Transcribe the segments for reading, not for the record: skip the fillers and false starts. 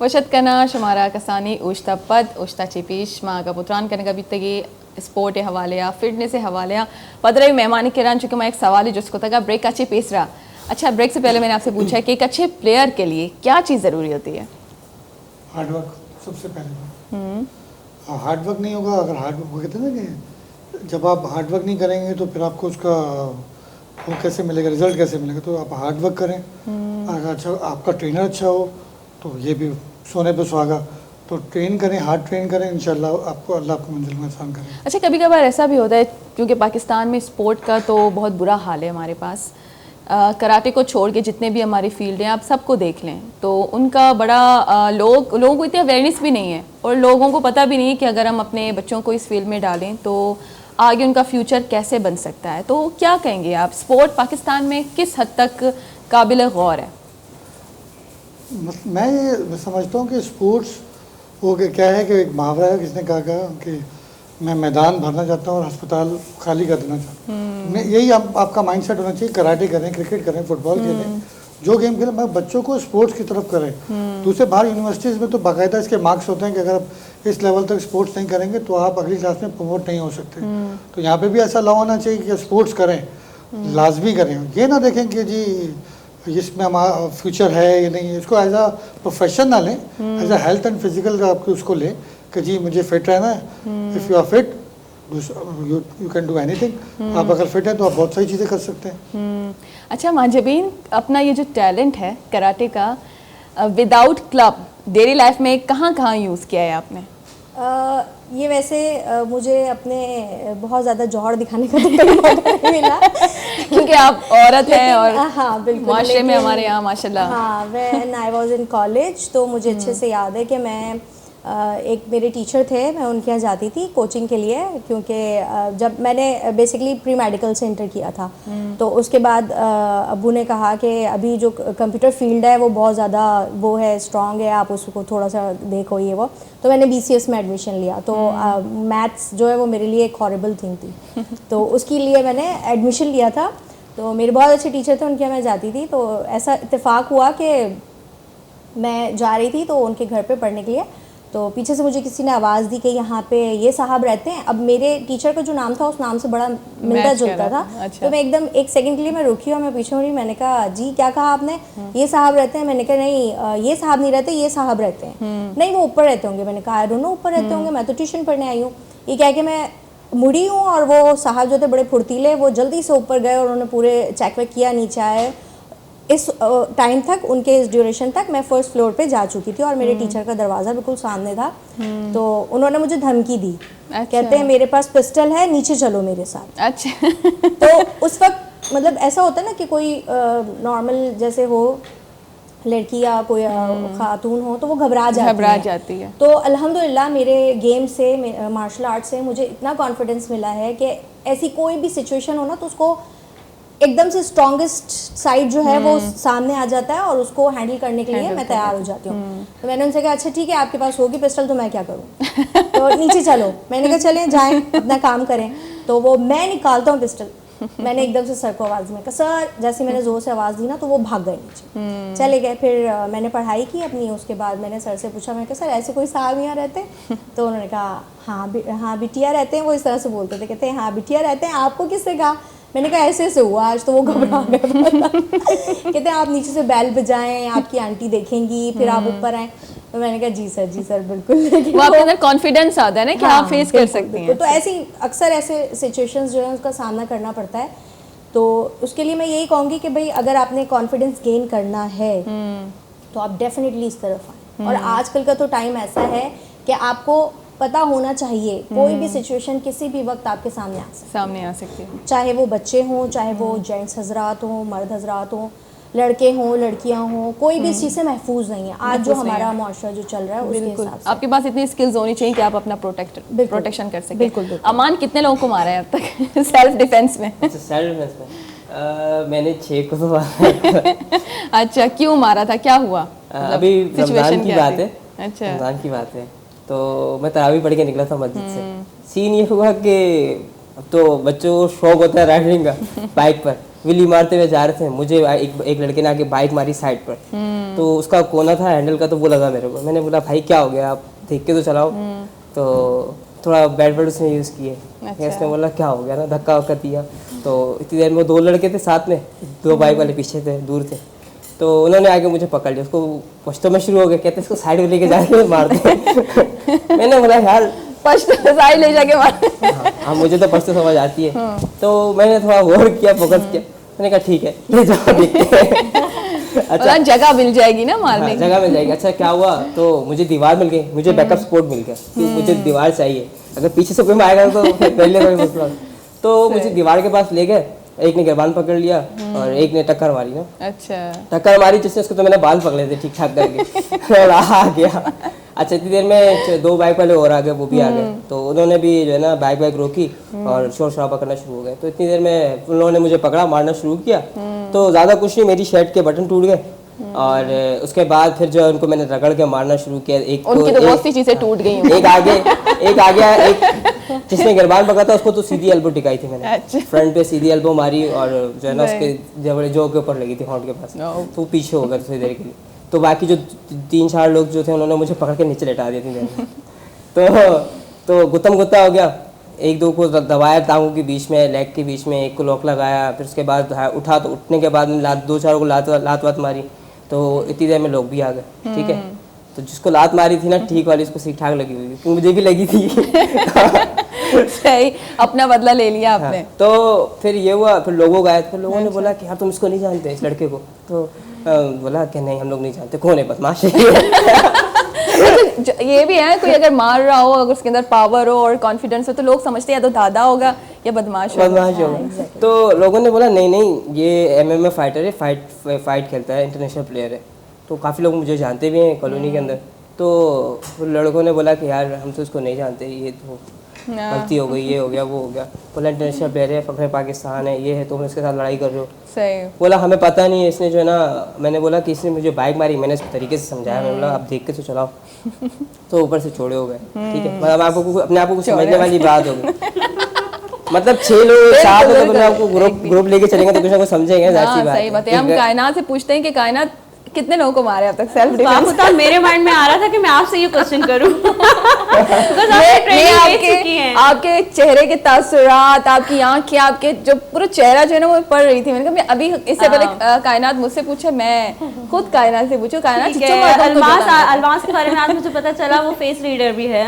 वशत कना शुमारा कसानी उश्ता पद उश्ता चिपीश माँ का पुत्रान करने का बीतगी स्पोर्ट हवाले या फिटनेस हवाले या पदरे मेहमानी किरान चूँकि मैं एक सवाल है जिसको तक ब्रेक अच्छी पेश रहा। अच्छा, ब्रेक से पहले मैंने आपसे पूछा है कि एक अच्छे प्लेयर के लिए क्या चीज़ ज़रूरी होती है? हार्डवर्क सबसे पहले। हार्डवर्क नहीं होगा, अगर हार्डवर्क वो कहते हैं ना कि जब आप हार्डवर्क नहीं करेंगे तो फिर आपको उसका वो कैसे मिलेगा, रिजल्ट कैसे मिलेगा। तो आप हार्डवर्क करें, अगर अच्छा आपका ट्रेनर अच्छा हो तो ये भी सोने पे सुहागा। तो ट्रेन करें, हार्ड ट्रेन करें, इंशाल्लाह आपको अल्लाह आपको मंजिल में आसान करें। अच्छा, कभी कभार ऐसा भी होता है क्योंकि पाकिस्तान में स्पोर्ट का तो बहुत बुरा हाल है हमारे पास। कराटे को छोड़ के जितने भी हमारी फील्ड हैं आप सबको देख लें तो उनका बड़ा लोगों को इतनी अवेयरनेस भी नहीं है और लोगों को पता भी नहीं है कि अगर हम अपने बच्चों को इस फील्ड में डालें तो आगे उनका फ्यूचर कैसे बन सकता है। तो क्या कहेंगे आप, स्पोर्ट पाकिस्तान में किस हद तक काबिल गौर है? मैं ये समझता हूँ कि स्पोर्ट्स वो क्या है कि एक मुहावरा है, किसने कहा कि मैं मैदान भरना चाहता हूँ और अस्पताल खाली कर देना चाहता हूँ। मैं यही आपका माइंडसेट होना चाहिए। कराटे करें, क्रिकेट करें, फुटबॉल खेलें, जो गेम खेलें, मैं बच्चों को स्पोर्ट्स की तरफ करें। दूसरे बाहर यूनिवर्सिटीज़ में तो बाकायदा इसके मार्क्स होते हैं कि अगर आप इस लेवल तक स्पोर्ट्स नहीं करेंगे तो आप अगली क्लास में प्रमोट नहीं हो सकते। तो यहाँ पे भी ऐसा लॉ होना चाहिए कि स्पोर्ट्स करें, लाजमी करें। ये ना देखें कि जी इसमें हमारा फ्यूचर है या नहीं है, इसको एज अ प्रोफेशन ना लें, as a health and physical का आपको उसको लें कि जी मुझे फिट रहना है। If you are fit you can do anything. आप अगर फिट हैं तो आप बहुत सारी चीज़ें कर सकते हैं। अच्छा मांजबीन, अपना ये जो टैलेंट है कराटे का विदाउट क्लब डेली लाइफ में कहाँ कहाँ यूज़ किया है आपने? ये वैसे मुझे अपने बहुत ज़्यादा जौहर दिखाने का तो कभी मौका नहीं मिला क्योंकि आप औरत हैं और हाँ बिल्कुल, माशरे में हमारे यहाँ माशाल्लाह। हाँ, when I was in college तो मुझे अच्छे से याद है कि मैं एक मेरे टीचर थे, मैं उनके यहाँ जाती थी कोचिंग के लिए, क्योंकि जब मैंने बेसिकली प्री मेडिकल से इंटर किया था तो उसके बाद अब्बू ने कहा कि अभी जो कंप्यूटर फील्ड है वो बहुत ज़्यादा वो है, स्ट्रॉन्ग है, आप उसको थोड़ा सा देखो ये वो। तो मैंने BCS में एडमिशन लिया तो मैथ्स जो है वो मेरे लिए एक हॉरिबल थिंग थी तो उसके लिए मैंने एडमिशन लिया था। तो मेरे बहुत अच्छे टीचर थे, उनके यहाँ मैं जाती थी। तो ऐसा इत्तेफाक हुआ कि मैं जा रही थी तो उनके घर पे पढ़ने के लिए, तो पीछे से मुझे किसी ने आवाज़ दी कि यहाँ पे ये साहब रहते हैं। अब मेरे टीचर का जो नाम था उस नाम से बड़ा मिलता जुलता था। अच्छा। तो मैं एकदम एक सेकंड के लिए मैं रुकी और मैं पीछे हो रही, मैंने कहा जी क्या कहा आपने? ये साहब रहते हैं। मैंने कहा नहीं ये साहब नहीं रहते, ये साहब रहते हैं। नहीं वो ऊपर रहते होंगे। मैंने कहा आई डोंट नो ऊपर रहते होंगे, मैं तो ट्यूशन पढ़ने आई हूँ। ये कह के मैं मुड़ी हूँ और वो साहब जो थे बड़े फुर्तीले, वो जल्दी से ऊपर गए और उन्होंने पूरे चेक वेक किया, नीचे आए। इस टाइम तक, उनके इस ड्यूरेशन तक मैं फर्स्ट फ्लोर पे जा चुकी थी और मेरे टीचर का दरवाज़ा बिल्कुल सामने था। तो उन्होंने मुझे धमकी दी। अच्छा। कहते हैं मेरे पास पिस्टल है, नीचे चलो मेरे साथ। अच्छा तो उस वक्त मतलब ऐसा होता है ना कि कोई नॉर्मल जैसे हो लड़की या कोई खातून हो तो वो घबरा जाती है। तो अल्हम्दुलिल्लाह मेरे गेम से, मार्शल आर्ट से मुझे इतना कॉन्फिडेंस मिला है कि ऐसी कोई भी सिचुएशन हो ना तो उसको एकदम से स्ट्रॉन्गेस्ट साइड जो है वो सामने आ जाता है और उसको हैंडल करने के लिए मैं तैयार हो जाती हूँ। तो मैंने उनसे कहा अच्छा ठीक है आपके पास होगी पिस्टल तो मैं क्या करूँ तो नीचे चलो। मैंने कहा चलें जाएं अपना काम करें। तो वो मैं निकालता हूँ पिस्टल, मैंने एकदम से सर को आवाज़ में कहा सर, जैसे मैंने ज़ोर से आवाज़ दी ना तो वो भाग गए नीचे चले गए। फिर मैंने पढ़ाई की अपनी, उसके बाद मैंने सर से पूछा, मैं कहा सर ऐसे कोई साहब यहाँ रहते? तो उन्होंने कहा हाँ बिटिया रहते हैं। वो इस तरह से बोलते थे, कहते हैं हाँ बिटिया रहते हैं। आपको किससे कहा? मैंने कहा ऐसे ऐसे हुआ आज। तो वो घबरा गए। कहते हैं आप नीचे से बैल बजाएं, आपकी आंटी देखेंगी, फिर आप ऊपर आएँ। तो मैंने कहा जी सर बिल्कुल। वो आपके अंदर कॉन्फिडेंस आता है ना कि आप फेस कर सकती हैं। तो ऐसी अक्सर ऐसे सिचुएशंस जो है उसका सामना करना पड़ता है। तो उसके लिए मैं यही कहूँगी कि भाई अगर आपने कॉन्फिडेंस गेन करना है तो आप डेफिनेटली इस तरफ आएँ। और आजकल का तो टाइम ऐसा है कि आपको पता होना चाहिए कोई भी सिचुएशन किसी भी वक्त आपके सामने आ सकती है। चाहे वो बच्चे हों, चाहे वो जेंट्स हजरात हों, मर्द हजरात हों, लड़के हों, लड़कियां हों, कोई भी इस चीज़ से महफूज नहीं है। आज जो हमारा माशरा जो चल रहा है उसके हिसाब से आपके पास इतनी स्किल्स होनी चाहिए कि आप अपना प्रोटेक्शन कर सकें। बिल्कुल। अमान कितने लोगों को मारा है अब तक सेल्फ डिफेंस में? सेल्फ डिफेंस में मैंने 6 को मारा। अच्छा, क्यों मारा था, क्या हुआ? अभी रमजान की बात है। अच्छा, रमजान की बात है। तो मैं तरावी पढ़ के निकला था मस्जिद से। सीन ये हुआ कि अब तो बच्चों को शौक होता है राइडिंग का बाइक पर। विली मारते हुए जा रहे थे, मुझे एक लड़के ने आके बाइक मारी साइड पर, तो उसका कोना था हैंडल का, तो वो लगा मेरे को। मैंने बोला भाई क्या हो गया, आप देख के तो चलाओ। तो थोड़ा बैड वर्ड उसने यूज़ किए। उसने बोला क्या हो गया ना, धक्का वक्का दिया। तो इतनी देर में 2 लड़के थे साथ में, 2 बाइक वाले पीछे थे, दूर थे, तो उन्होंने आके मुझे पकड़ लिया। उसको पछतो में शुरू हो गया, कहते इसको साइड में लेके जाके मार दे। मैंने बोला यार साइड ले जाके मार। हाँ मुझे तो पछतो समझ आती है। तो मैंने थोड़ा गौर किया, फोकस किया, मैंने कहा ठीक है ले जाओ देखते हैं। अच्छा जगह मिल जाएगी ना मारने की। जगह मिल जाएगी। अच्छा क्या हुआ, तो मुझे दीवार मिल गई, मुझे बैकअप सपोर्ट मिल गया कि मुझे दीवार चाहिए, अगर पीछे से कोई आएगा तो पहले कोई मसला। तो मुझे दीवार के पास ले गए, एक ने गिरबान पकड़ लिया और एक ने टक्कर मारी ना। अच्छा टक्कर मारी जिसने, उसको तो मैंने बाल पकड़े थे ठीक ठाक करके और आ गया। अच्छा इतनी देर में 2 बाइक वाले और आ गए, वो भी आ गए, तो उन्होंने भी जो है ना बाइक रोकी और शोर शराबा करना शुरू हो गए। तो इतनी देर में उन्होंने मुझे पकड़ा, मारना शुरू किया। तो ज़्यादा कुछ नहीं, मेरी शर्ट के बटन टूट गए और उसके बाद फिर जो है उनको मैंने रगड़ के मारना शुरू किया। उनकी तो बहुत सी चीजें टूट गई होंगी। एक आ गया, एक जिसने गिरबान पकड़ा था उसको तो सीधी एल्बो टिकाई थी मैंने। अच्छा। फ्रंट पे सीधी एल्बो मारी और जो है ना उसके जो के ऊपर लगी थी, होंठ के पास, तो वो पीछे हो गया थोड़ी देर के लिए। तो बाकी जो 3-4 लोग जो थे उन्होंने मुझे पकड़ के नीचे लेटा दिया थी। तो गुत्तम गुत्ता हो गया। 1-2 को दबाया टांगों के बीच में, लेग के बीच में, एक को लॉक लगाया, फिर उसके बाद उठा, तो उठने के बाद 2-4 को लात वात मारी। तो इतनी देर में लोग भी आ गए, ठीक है। तो जिसको लात मारी थी ना ठीक वाली, उसको ठीक ठाक लगी हुई थी, मुझे भी लगी थी। सही, अपना बदला ले लिया आपने। हाँ, तो फिर ये हुआ, फिर लोगों गए, फिर लोगों ने बोला कि यार तुम इसको नहीं जानते, इस लड़के को। तो बोला कि नहीं हम लोग नहीं जानते, कौन है बदमाश है। ये भी है, कोई अगर मार रहा हो, अगर उसके अंदर पावर हो और कॉन्फिडेंस हो, तो लोग समझते हैं या तो दादा होगा या बदमाश होगा। तो लोगों ने बोला नहीं नहीं ये MMA फाइटर है, फाइट खेलता है, इंटरनेशनल प्लेयर है। तो काफ़ी लोग मुझे जानते भी हैं कॉलोनी के अंदर। तो लड़कों ने बोला कि यार हम तो उसको नहीं जानते, ये तो गलती हो गई, ये हो गया वो हो गया। बोला इंटरनेशनल प्लेयर है, फखरे पाकिस्तान है, ये है, तुम इसके साथ लड़ाई कर रहे हो। सही। बोला हमें पता नहीं है, इसने जो है ना, मैंने बोला कि इसने मुझे बाइक मारी, मैंने इसको तरीके से समझाया, मैंने बोला आप देख के तो चलाओ। तो ऊपर से छोड़े हो गए, ठीक है। मतलब आपको अपने आप को समझने वाली बात होगी। मतलब 6 लोग 4 लोग अपने आपको ग्रुप लेके चलेंगे तो कुछ ना कुछ समझेंगे। सही बात है। हम कायनात से पूछते हैं कि कायनात कितने लोगों को मारे अब तक सेल्फ डिफेंस? मेरे माइंड में आ रहा था कि मैं आपसे ये क्वेश्चन करूं। आपके चेहरे के तासुरात, आपकी आंखें, आपके जो पूरा चेहरा जो है ना वो पढ़ रही थी। मैंने कहा मैं अभी इससे पहले कायनात मुझसे पूछे, मैं खुद कायनात से पूछूं। कायनात अलमास के बारे में आज मुझे पता चला, वो फेस रीडर भी है।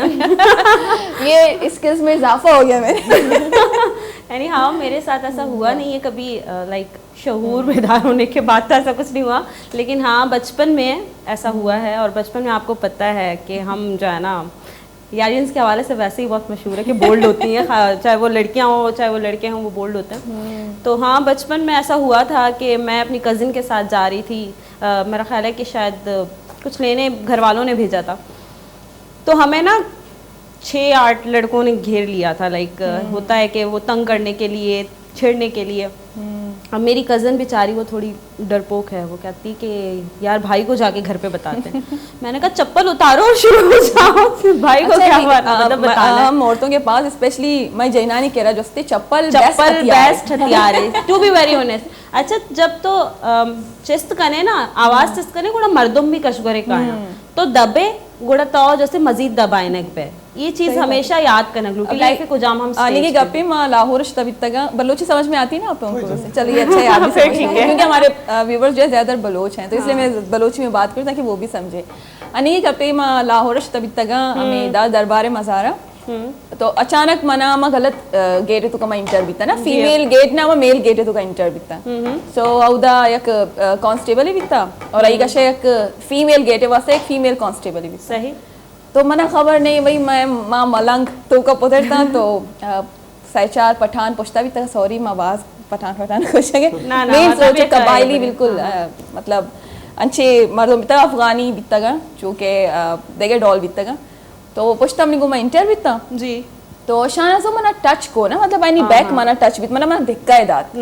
ये स्किल्स में इजाफा हो गया मेरे। हाँ मेरे साथ ऐसा हुआ नहीं है कभी, लाइक शहूर बेदार होने के बाद तो ऐसा कुछ नहीं हुआ, लेकिन हाँ बचपन में ऐसा हुआ है। और बचपन में आपको पता है कि हम जो है ना यारियंस के हवाले से वैसे ही बहुत मशहूर है कि बोल्ड होती हैं, चाहे वो लड़कियां हो चाहे वो लड़के हों, वो बोल्ड होते हैं। तो हाँ बचपन में ऐसा हुआ था कि मैं अपनी कज़िन के साथ जा रही थी, मेरा ख्याल है कि शायद कुछ लेने घर वालों ने भेजा था। तो हमें ना 6-8 लड़कों ने घेर लिया था। लाइक होता है कि वो तंग करने के लिए, छेड़ने के लिए। अब मेरी कज़न बेचारी वो थोड़ी डरपोक है, वो कहती कि यार भाई को जाके घर पे बताते हैं। मैंने कहा चप्पल उतारो और शुरू हो जाओ। भाई को क्या मतलब बताना है? हम औरतों के पास स्पेशली मैं जैना नहीं कह रहा, जो चप्पल बेस्ट हथियार है, टू बी वेरी ऑनेस्ट। अच्छा जब तो चिस्त कने ना आवाज चिस्त कने गुड़ा मर्दुम भी कशगरे का है, तो दबे गुड़ा तो जैसे मजीद दबाए नेक पे। ये चीज हमेशा याद करना क्योंकि लाइफ को जाम हम आने की गप्पे में लाहौर तक बलोची समझ में आती है ना आप लोगों को? चलिए अच्छा याद भी क्योंकि हमारे व्यूवर्स जो है ज्यादातर बलोच हैं, तो इसलिए मैं बलोची में बात करूँ ताकि वो भी समझे। आने की गप्पे में लाहौर तक हमें दरबार मज़ारा तो अचानक मना मा गलत गेट तो कमा इंटर बिता ना, फीमेल गेट ना मेल गेट तो का इंटर बिता। सो औदा एक कांस्टेबल ही बिता और आई का एक फीमेल गेट है, वास्ते एक फीमेल कांस्टेबल ही बिता। सही। तो मना खबर नहीं भाई, मैं माँ मलंग तो का पुतरता तो सहचार पठान पुछता भी तक सॉरी माँ बाज पठान कुछ है मेन सोच कबायली बिल्कुल मतलब अच्छे मर्दों बिता अफगानी बिता जो के देगे डॉल बिता। तो पुछता हमने को मैं इंटर बिता जी। तो शाना सो मना टच को ना मतलब आई बैक मना टच बित मना धिक्का दात।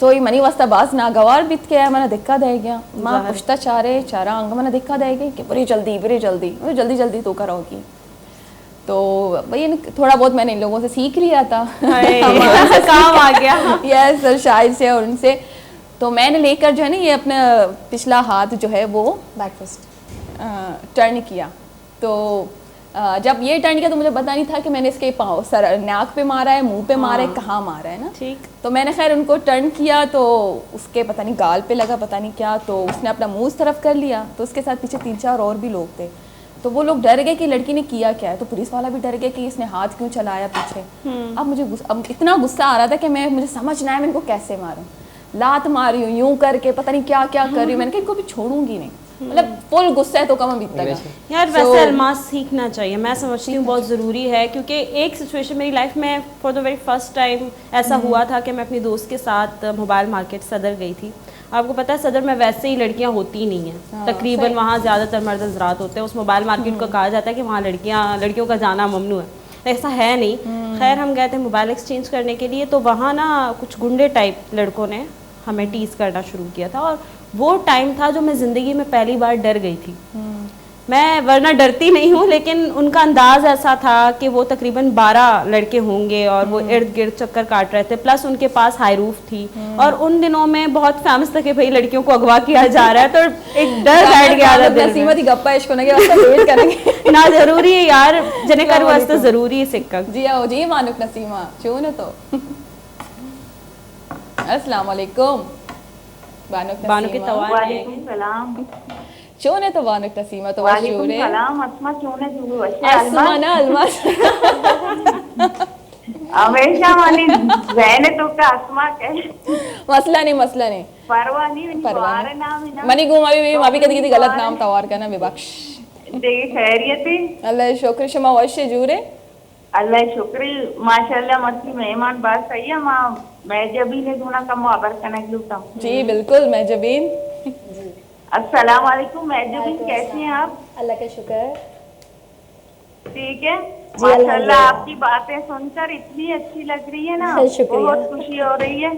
सो ये मनी वास्ता बाज नागवार बित के मना धिक्का दे गया। माँ पुछता चारा अंग मना धिक्का दे गई कि बड़ी जल्दी जल्दी तो करोगी। तो भाई थोड़ा बहुत मैंने इन लोगों से सीख लिया था काम आ गया। यस सर, शायद से और उनसे तो मैंने लेकर जो है ना ये अपना पिछला हाथ जो है वो बैकफिस्ट टर्न किया। तो जब ये टर्न किया तो मुझे पता नहीं था कि मैंने इसके पाँव सर नाक पे मारा है, मुंह पे मारा है, कहाँ मारा है ना। ठीक। तो मैंने खैर उनको टर्न किया तो उसके पता नहीं गाल पे लगा, पता नहीं क्या, तो उसने अपना मुंह उस तरफ कर लिया। तो उसके साथ पीछे 3-4 और भी लोग थे, तो वो लोग डर गए कि लड़की ने किया क्या है। तो पुलिस वाला भी डर गया कि इसने हाथ क्यों चलाया पीछे। अब अब इतना गुस्सा आ रहा था कि मुझे समझ ना आया मैं इनको कैसे मारूं। लात मारी हूँ यूं करके, पता नहीं क्या क्या कर रही हूँ। मैंने कहा इनको भी छोड़ूंगी नहीं, मतलब फुल गुस्सा है तो कम अभी तक यार। वैसे अल्मास सीखना चाहिए, मैं समझती हूँ बहुत ज़रूरी है, क्योंकि एक सिचुएशन मेरी लाइफ में for the very first time ऐसा हुआ था कि मैं अपनी दोस्त के साथ मोबाइल मार्केट सदर गई थी। आपको पता है सदर में वैसे ही लड़कियां होती नहीं हैं, तकरीबन वहाँ ज़्यादातर मर्द हज़रात होते हैं। उस मोबाइल मार्केट को कहा जाता है कि वहाँ लड़कियों का जाना ममनू है, ऐसा है नहीं। खैर हम गए थे मोबाइल एक्सचेंज करने के लिए, तो वहाँ ना कुछ गुंडे टाइप लड़कों ने हमें टीज़ करना शुरू किया था। और वो टाइम था जो मैं ज़िंदगी में पहली बार डर गई थी। मैं वरना डरती नहीं हूँ, लेकिन उनका अंदाज ऐसा था कि वो तकरीबन 12 लड़के होंगे और वो इर्द गिर्द चक्कर काट रहे थे, प्लस उनके पास हाई रूफ थी। और उन दिनों में बहुत फेमस था कि भाई लड़कियों को अगवा किया जा रहा है, तो एक डर बैठ गया था दिल में। नसीमत गप्पा इश्क होने के वास्ते वेट करेंगे ना जरूरी है यार, जने कर वास्ते जरूरी है सिक्का। जी आओ जी मानुक नसीमा चून तो अस्सलाम वालेकुम बानुक के तवार वालेकुम सलाम। चोने तो बानुक नसीमा तो वालेकुम सलाम अस्मा चोने जुगु अस्मा ना अलमास हमेशा वाली बहने तो का अस्मा के मसला नहीं परवाह नहीं तुम्हारे नाम ही ना मनी गुमा भी माबी कदी कदी गलत नाम तवार करना विबख्श देखिए खैरियत है अल्लाह शुक्र शमा वशे जूरे अल्लाह शुक्र माशाल्लाह मस्ती मेहमान बात सही है मां मैं जबी ने दूना का मुआबर करने के लूटा जी बिल्कुल मैं जबीन अस्सलाम वालेकुम मैं जबीन कैसी हैं आप? अल्लाह का शुक्र। ठीक है माशाल्लाह आपकी बातें सुनकर इतनी अच्छी लग रही है ना, बहुत खुशी हो रही है।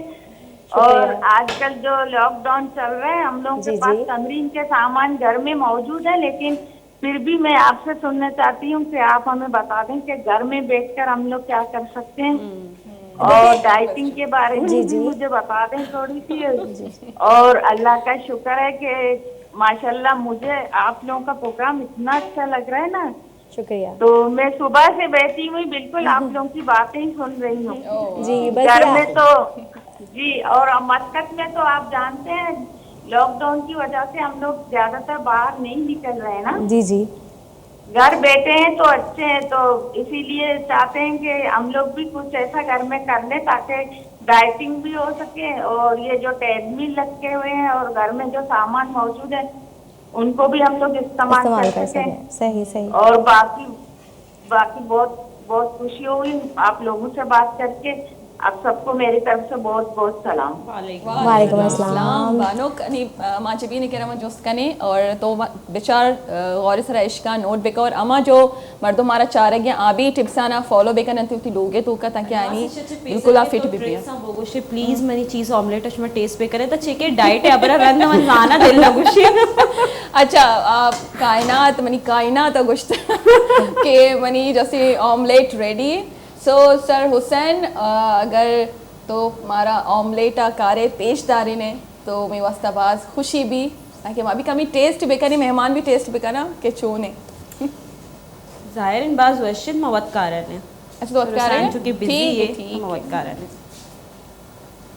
और आजकल जो लॉकडाउन चल रहा है हम लोगों के पास तमरीन के सामान घर में मौजूद है, लेकिन फिर भी मैं आपसे सुनना चाहती हूँ कि आप हमें बता दें कि घर में बैठकर हम लोग क्या कर सकते हैं और डाइटिंग के बारे में भी मुझे बता दें थोड़ी सी। और अल्लाह का शुक्र है कि माशाल्लाह मुझे आप लोगों का प्रोग्राम इतना अच्छा लग रहा है ना, शुक्रिया। तो मैं सुबह से बैठी हुई बिल्कुल आप लोगों की बातें ही सुन रही हूँ जी घर में तो जी। और मस्कत में तो आप जानते हैं लॉकडाउन की वजह से हम लोग ज्यादातर बाहर नहीं निकल रहे हैं ना। जी जी घर बैठे हैं तो अच्छे हैं, तो इसीलिए चाहते हैं कि हम लोग भी कुछ ऐसा घर में कर ले ताकि डाइटिंग भी हो सके और ये जो ट्रेडमिल लगे हुए हैं और घर में जो सामान मौजूद है उनको भी हम लोग इस्तेमाल कर सकें। सही। और बाकी बहुत बहुत खुशी हुई आप लोगों से बात करके। आप सबको मेरी तरफ से बहुत बहुत सलाम। वालेकुम अस्सलाम। बानुक अनि माचबी ने केरा जोस्त कने और तो बेचार गौर सरा इश्का नोट बेका और अमा जो मर्दों मारा चार गया आबी टिप्साना फॉलो बेका नंती उती लोगे तो का ताकि आनी बिल्कुल आ फिट बिबिया बोगोशे प्लीज मनी चीज ऑमलेट अशमा टेस्ट पे करे तो चेके डाइट है अबरा रंद मन जाना दिल लगुशी। अच्छा कायनात मनी कायनात अगुश्त के मनी जैसे omelette ready. So sir Hussain अगर तो हमारा ऑमलेट कारे पेशदारी ने तो मैं वास्ताबाज खुशी भी ताकि माँ भी कमी टेस्ट बेकनी मेहमान भी टेस्ट बेकना के चोने जाहिर इन बाज वशिद मवत कारण है। अच्छा तो कर रहे हैं चूंकि बिजी है मवत कारण है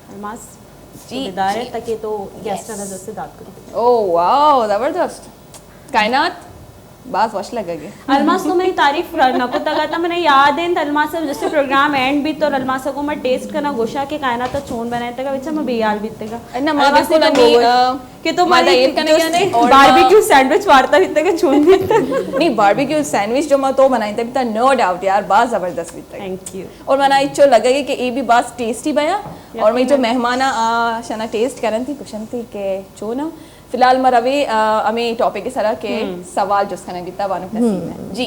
अलमास जी दायरे तक ये तो गेस्ट नजर से दाद करो। ओह वाओ जबरदस्त कायनात बात वश लगेगी अलमास को मेरी तारीफ करना को तगा था मैंने याद है अलमास से जैसे प्रोग्राम एंड भी तो अलमास को मैं टेस्ट करना गोशा के कायनात चोन बनाए तक बिचा मैं बेयाल बीतेगा ना अलमास को कि तो मादा ये करने के नहीं बारबेक्यू सैंडविच वारता बीतेगा चोन बीतेगा नहीं बारबेक्यू सैंडविच जो मैं तो बनाई तब तक नो डाउट यार बात जबरदस्त बीतेगा। Thank you. और मना इच्छो लगेगी कि ये भी बात टेस्टी बया और मैं जो मेहमाना शना टेस्ट करन थी कुशन थी के चोना फिलहाल मरवी हमें टॉपिक सरा के सवाल जो उसका गीता बानुक नसीम है जी।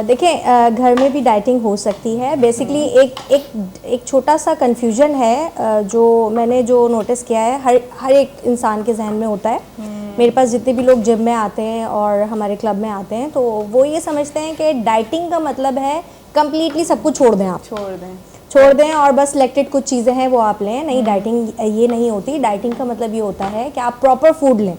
देखें घर में भी डाइटिंग हो सकती है। बेसिकली एक छोटा सा कन्फ्यूजन है जो मैंने जो नोटिस किया है हर एक इंसान के जहन में होता है मेरे पास जितने भी लोग जिम में आते हैं और हमारे क्लब में आते हैं तो वो ये समझते हैं कि डाइटिंग का मतलब है कम्प्लीटली सब कुछ छोड़ दें आप, छोड़ दें और बस सिलेक्टेड कुछ चीज़ें हैं वो आप लें। नहीं, डाइटिंग ये नहीं होती। डाइटिंग का मतलब ये होता है कि आप प्रॉपर फूड लें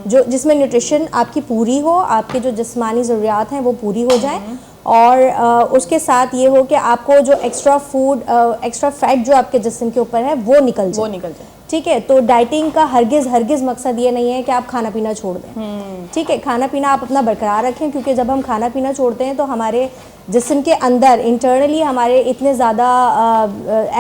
जो जिसमें न्यूट्रिशन आपकी पूरी हो, आपके जो जिस्मानी ज़रूरियात हैं वो पूरी हो जाएं और उसके साथ ये हो कि आपको जो एक्स्ट्रा फूड, एक्स्ट्रा फैट जो आपके जिस्म के ऊपर है वो निकल जाए। ठीक है, तो डाइटिंग का हरगिज़ मकसद ये नहीं है कि आप खाना पीना छोड़ दें। ठीक है, खाना पीना आप अपना बरकरार रखें, क्योंकि जब हम खाना पीना छोड़ते हैं तो हमारे जिस्म के अंदर इंटरनली हमारे इतने ज़्यादा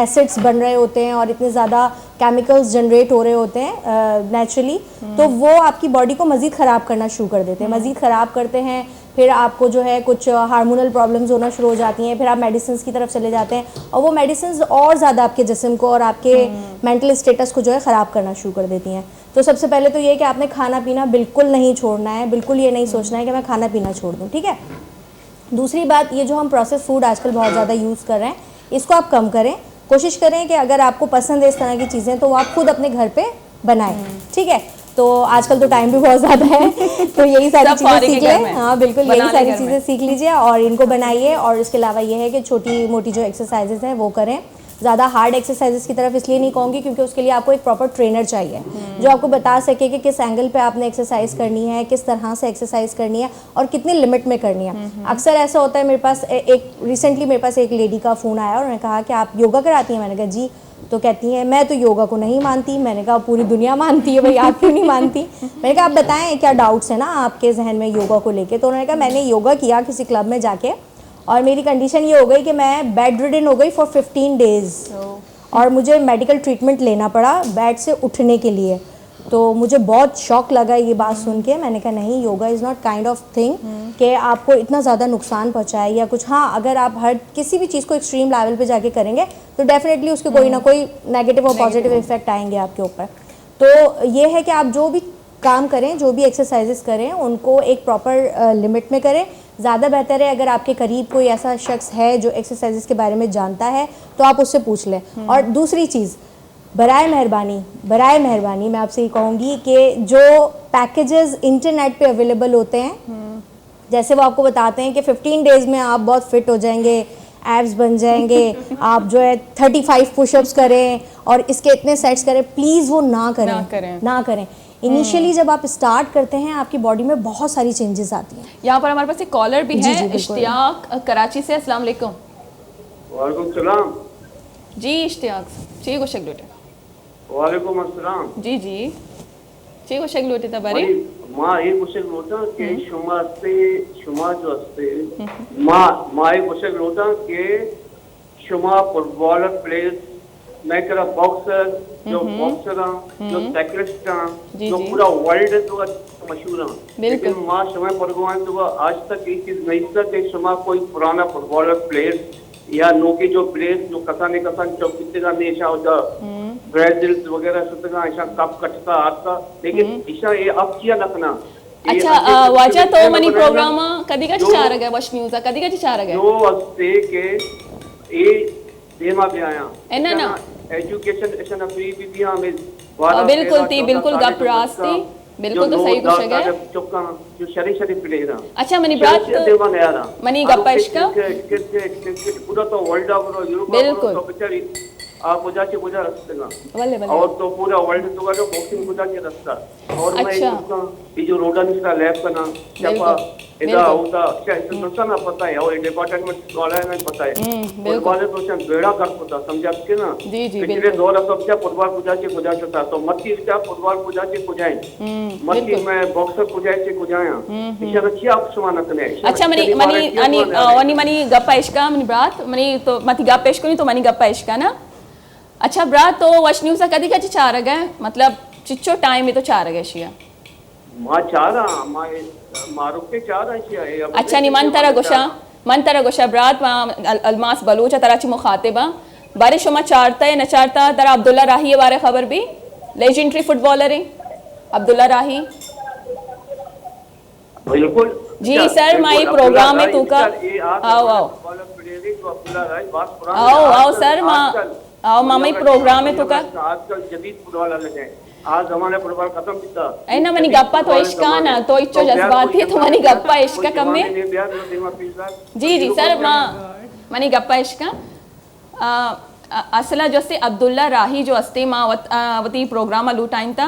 एसिड्स बन रहे होते हैं और इतने ज़्यादा केमिकल्स जनरेट हो रहे होते हैं नेचुरली, तो वो आपकी बॉडी को मज़ीद ख़राब करना शुरू कर देते हैं, मज़ीद ख़राब करते हैं। फिर आपको जो है कुछ हार्मोनल प्रॉब्लम्स होना शुरू हो जाती हैं, फिर आप मेडिसिन की तरफ चले जाते हैं और वो मेडिसिन और ज़्यादा आपके जिस्म को और आपके मेंटल स्टेटस को जो है ख़राब करना शुरू कर देती हैं। तो सबसे पहले तो ये कि आपने खाना पीना बिल्कुल नहीं छोड़ना है, बिल्कुल ये नहीं सोचना है कि मैं खाना पीना छोड़ दूँ। ठीक है, दूसरी बात, ये जो हम प्रोसेस फूड आजकल बहुत ज़्यादा यूज़ कर रहे हैं इसको आप कम करें। कोशिश करें कि अगर आपको पसंद है इस तरह की चीज़ें तो वो आप खुद अपने घर पे बनाएं। ठीक है, तो आजकल तो टाइम भी बहुत ज़्यादा है तो यही सारी चीज़ें सीख लें। हाँ बिल्कुल, यही सारी चीज़ें सीख लीजिए और इनको बनाइए। और इसके अलावा ये है कि छोटी मोटी जो एक्सरसाइजेज़ हैं वो करें। ज़्यादा हार्ड एक्सरसाइजेस की तरफ इसलिए नहीं कहूँगी क्योंकि उसके लिए आपको एक प्रॉपर ट्रेनर चाहिए जो आपको बता सके कि किस एंगल पे आपने एक्सरसाइज करनी है, किस तरह से एक्सरसाइज करनी है और कितनी लिमिट में करनी है। अक्सर ऐसा होता है, मेरे पास रिसेंटली मेरे पास एक लेडी का फ़ोन आया और उन्होंने कहा कि आप योगा कराती हैं। मैंने कहा जी। तो कहती हैं मैं तो योगा को नहीं मानती। मैंने कहा पूरी दुनिया मानती है भाई, आप क्यों नहीं मानती? मैंने कहा आप बताएं क्या डाउट्स हैं ना आपके जहन में योगा को लेके। तो उन्होंने कहा मैंने योगा किया किसी क्लब में जाके और मेरी कंडीशन ये हो गई कि मैं बेड रिडन हो गई फॉर 15 डेज़ और मुझे मेडिकल ट्रीटमेंट लेना पड़ा बेड से उठने के लिए। तो मुझे बहुत शॉक लगा ये बात सुन के। मैंने कहा नहीं, yoga is not kind of thing कि आपको इतना ज़्यादा नुकसान पहुंचाए या कुछ। हाँ, अगर आप हर किसी भी चीज़ को एक्सट्रीम लेवल पे जाके करेंगे तो डेफिनेटली उसके कोई ना कोई नेगेटिव और पॉजिटिव इफेक्ट आएंगे आपके ऊपर। तो ये है कि आप जो भी काम करें, जो भी एक्सरसाइजेस करें, उनको एक प्रॉपर लिमिट में करें। ज़्यादा बेहतर है अगर आपके करीब कोई ऐसा शख्स है जो एक्सरसाइजेस के बारे में जानता है तो आप उससे पूछ लें। और दूसरी चीज़, बराए मेहरबानी मैं आपसे ये कहूँगी कि जो पैकेजेस इंटरनेट पे अवेलेबल होते हैं, जैसे वो आपको बताते हैं कि 15 डेज़ में आप बहुत फिट हो जाएंगे, एब्स बन जाएंगे, आप जो है 35 पुशअप्स करें और इसके इतने सेट्स करें, प्लीज़ वो ना करें। इनिशियली जब आप स्टार्ट करते हैं आपकी बॉडी में बहुत सारी चेंजेस आती हैं। यहाँ पर हमारे पास एक कॉलर भी है, इश्तियाक कराची से। अस्सलाम वालेकुम। वालेकुम सलाम। जी इश्तियाक, ची को शगलोटे। वालेकुम अस्सलाम। जी ची को शगलोटे तबारी माँ एक कुशल होता कि शुमा जो असते माँ एक कुशल होता कि शुमा फुटबॉलर प्लेयर्स मैं करा बॉक्सर जो साइकिलिस्ट जो पूरा वर्ल्ड तो मशहूर है। लेकिन माँ शुमा परगवान तो आज तक एक चीज नहीं था कि शुमा कोई पुराना फुटबॉलर प्लेयर या नौके जो प्लेयर्स जो कसाने जो कितने ने ऐसा होता ब्राजील वगैरह सुतगा ऐसा कप कटता आता, लेकिन ऐसा ये अब किया नखना। अच्छा वाचा तो मनी प्रोग्राम कदी का चार गया वश न्यूज़ कदी का चार गया जो हफ्ते के ए देमा पे आया है ना एजुकेशन ऐसा फ्री भी हमें बिल्कुल गप रास्ती बिल्कुल तो सही कुछ है चौका जो शरीफ प्लेयर। अच्छा मनी बात मनी गप्पा इसका पूरा तो वर्ल्ड ऑफ यूरोप तो बेचारी आप मुझा रस्ता और तो पूरा वर्ल्ड तो जो बॉक्सिंग मुझा के रास्ता और मैं ये जो रोडन इसका लैब का नाम चपा इधर होता अच्छा इसका ना पता है और डिपार्टमेंट वाला है पता है फुटबॉल तो अच्छा बेड़ा कर पता समझा के ना पिछले दौर सब क्या फुटबॉल पूजा के पूजा था तो मत क्या फुटबॉल पूजा के पूजाएं मत मैं बॉक्सर पूजाए से पूजाया इशारा किया आप समान करने। अच्छा मनी गप्पा इसका मनी बात मनी तो मत गप्पा इसको नहीं तो मनी गप्पा इसका ना। अच्छा ब्रा तो वश न्यूज़ कदी का चार गए मतलब चिच्चो टाइम में तो चार गए शिया मां चारा मारुक के चार शिया। अच्छा नी मन तरह गोशा ब्रात अलमास बलूच तराची मुखातिबा बारिश में चारता है न चारता तरा अब्दुल्ला राही बारे खबर भी लेजेंडरी फुटबॉलर है अब्दुल्ला राही। बिल्कुल जी सर माई प्रोग्राम में तू का आओ सर माँ आओ मामा प्रोग्राम है तो का आजकल जदीद फुटबॉल अलग है आज हमारे परिवार खत्म था ऐना मनी गप्पा तो इश्का ना तो इच्छो जज्बाती है तो मनी गप्पा इश्का कम में जी जी सर मनी गप्पा इश्का असला जो से अब्दुल्ला राही जो अस्ते माँ वती प्रोग्राम लूटाइन था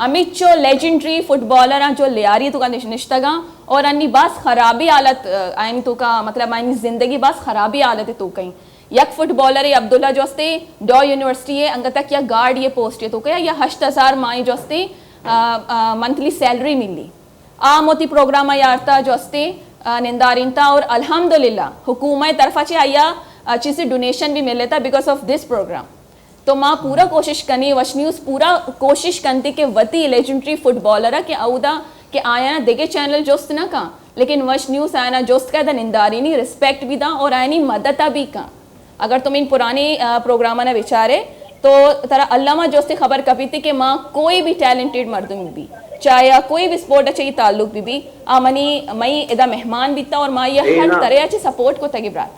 अमित जो लेजेंडरी फुटबॉलर जो लियारी तो का निश्तगा और अन्नी बास खराबी हालत आइन तो का मतलब आइन जिंदगी बास खराबी हालत है तो कहीं यक फुटबॉलर है अब्दुल्ला जो अस्ते डॉ यूनिवर्सिटी है अंग तक या गार्ड ये पोस्ट है तो क्या या 8,000 माई जो अस्ते मंथली सैलरी मिली आ मोती प्रोग्राम यारता जो अस्ते निंदारिनता और अल्हम्दुलिल्लाह हुकूमत तरफा चे आया अच्छी से डोनेशन भी मिल लेता बिकॉज ऑफ दिस प्रोग्राम तो माँ पूरा कोशिश करनी वश न्यूज़ पूरा कोशिश करती कि वती लेजेंडरी फुटबॉलर के औदा के आया ना देखे चैनल जोस्त ना का लेकिन वश न्यूज़ आया ना जोस्त का निंदारी नहीं रिस्पेक्ट भी दा और आया नहीं मदद भी का अगर तुम इन पुराने प्रोग्राम ना विचारे तो तरह अल्लामा जोस्ती खबर कभी थी कि माँ कोई भी टैलेंटेड मर्दम भी चाहे कोई भी स्पोर्ट अच्छे ताल्लुक भी आ मनी मई इदा मेहमान भी था और माँ ये हर तरह अच्छे सपोर्ट को तगी ब्रात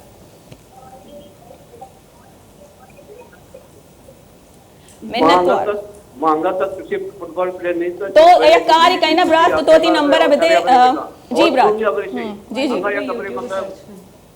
महंगा तक किसी फुटबॉल प्लेयर नहीं तो ये कार्य कहीं ना ब्रात तो 2-3 नंबर अब दे जी ब्रात जी जी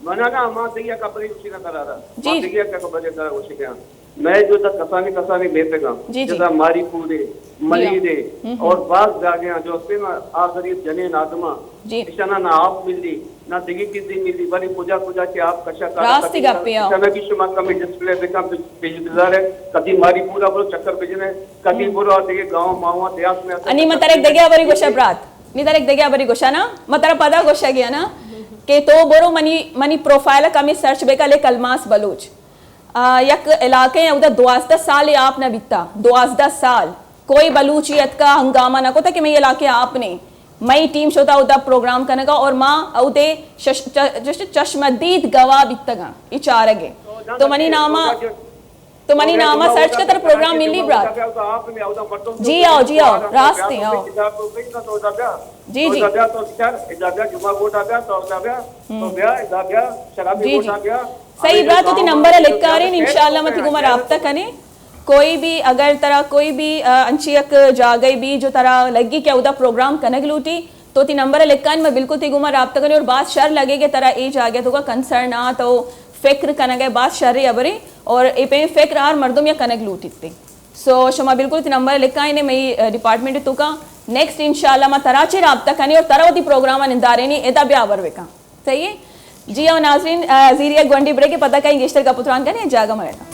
मना ना मां दिया कपड़े उसी का करा रहा जी दिया का कपड़े करा उसी का मैं जो तक कसानी में पेगा जैसा मारी पूरे मली दे और बात जागे जो से ना आ गरीब जने नादमा इशाना ना आप मिली ना दिगी किसी मिली बड़ी पूजा के आप कशा रास्ते गप्पिया इशाना की शुमा का में डिस्प्ले पे काम पेज गुजार है कभी मारी पूरा बोलो चक्कर भेजने कभी बोलो दिगे गांव मावा देहात में अनि मतरक दगे बरी गोशा ब्रात नि तरक दगे बरी गोशा ना मतरा पदा गोशा गया ना के तो बोरो मनी प्रोफाइल का में सर्च बेका ले कलमास बलूच यक इलाके उधर 12 साल आप न बीता 12 साल कोई बलूचियत का हंगामा न को था कि मैं इलाके आपने मई टीम शोता उधर प्रोग्राम करने का और माँ उदे चश्मदीद गवाह बीतगा ये चारगे तो मनी नामा सर्च का तरह प्रोग्राम मिली ब्रात जी आओ रास्ते आओ जी जी जी जी सही बात होती नंबर लिखा रहे इंशाल्लाह मत गुमर राब्ता कने कोई भी अगर तरह कोई भी अंशियक जा गई भी जो तरह लगी क्या उदा प्रोग्राम कनक लूटी तो ती नंबर लिखा मैं बिल्कुल ती गुमर राब्ता कने और बात शर लगे कि तरह एज आ गया तो का कंसर्न आ तो फिक्र कनक है बात शर अबरे और ए पे फिक्र आर मर्दम या कनक लूटी थे सो शमा बिल्कुल ती नंबर लिखा ने मई डिपार्टमेंट तो का नेक्स्ट इंशाल्लाह मा तराचे राब्ता कने और तरवती प्रोग्राम निंदारे नहीं एदा भी आवर वेका सही है जी और नाजरीन जीरिया गोंडी ब्रेक के पता कहीं गेस्टर का पुत्रान कने जागा मरेगा